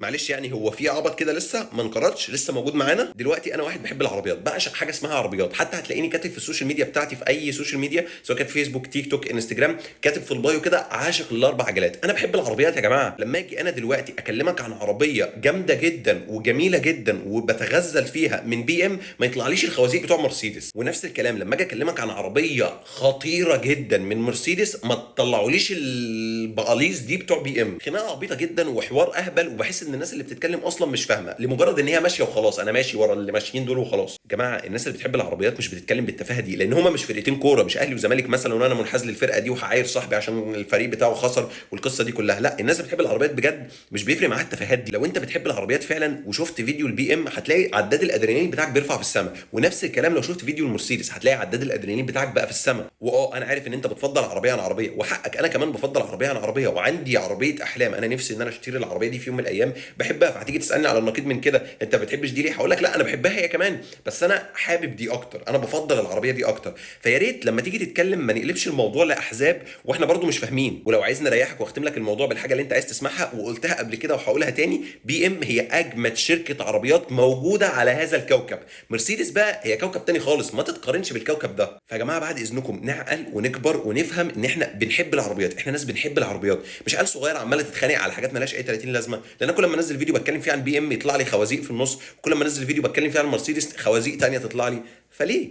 معلش يعني هو في عبط كده لسه ما انقرضش، لسه موجود معانا دلوقتي. انا واحد بحب العربيات، بعشق حاجه اسمها عربيات، حتى هتلاقيني كاتب في السوشيال ميديا بتاعتي، في اي سوشيال ميديا سواء كانت فيسبوك تيك توك انستجرام، كاتب في البايو كده عاشق للاربع عجلات. انا بحب العربيات يا جماعه. لما اجي انا دلوقتي اكلمك عن عربيه جامده جدا وجميله جدا وبتغزل فيها من بي ام، ما يطلعليش الخوازيق بتوع مرسيدس. ونفس الكلام لما اجي اكلمك عن عربيه خطيره جدا من مرسيدس، ما تطلعوليش البقاليز دي بتوع بي ام. خناقه عبيطه جدا وحوار اهبل، وبحس ان الناس اللي بتتكلم اصلا مش فاهمه لمجرد ان هي ماشيه وخلاص. انا ماشي ورا اللي ماشيين دول وخلاص. يا جماعه الناس اللي بتحب العربيات مش بتتكلم بالتفاهه دي، لان هما مش فرقتين كوره، مش اهلي وزمالك مثلا وانا منحاز للفرقه دي وهعاير صاحبي عشان الفريق بتاعه خسر والقصه دي كلها. لا، الناس اللي بتحب العربيات بجد مش بيفرق معاها التفاهات دي. لو انت بتحب العربيات فعلا وشفت فيديو البي ام، هتلاقي عداد الادرينالين بتاعك بيرفع في السماء. ونفس الكلام لو شفت فيديو المرسيدس، هتلاقي عداد الادرينالين بتاعك بقى في السماء. انا عارف ان انت بتفضل عربيه عن عربيه، وحقك، انا كمان بفضل عربيه عن عربيه، وعندي عربيه احلام. انا نفسي ان انا اشتري العربيه دي في يوم من الايام، بحبها. فهتيجي تسالني على النقيض من كده، انت ما بتحبش دي ليه؟ هقول لك لا، انا بحبها هي كمان، بس انا حابب دي اكتر، انا بفضل العربيه دي اكتر. فيا ريت لما تيجي تتكلم ما نقلبش الموضوع لاحزاب واحنا برضو مش فاهمين. ولو عايزني اريحك واختم لك الموضوع بالحاجه اللي انت عايز تسمعها، وقلتها قبل كده وهقولها تاني، بي ام هي اجمد شركه عربيات موجوده على هذا الكوكب. مرسيدس بقى هي كوكب تاني خالص، ما تتقارنش بالكوكب ده. فيا جماعه بعد اذنكم نعقل ونكبر ونفهم ان احنا بنحب العربيات. احنا ناس بنحب العربيات، مش عيال صغيره عماله تتخانق على حاجات مالهاش اي 30 لازمه. لان كل ما انزل فيديو بتكلم فيه عن بي ام يطلع لي خوازيق في النص، وكل ما انزل فيديو بتكلم فيه عن مرسيدس خوازيق تانية تطلع لي. فليه؟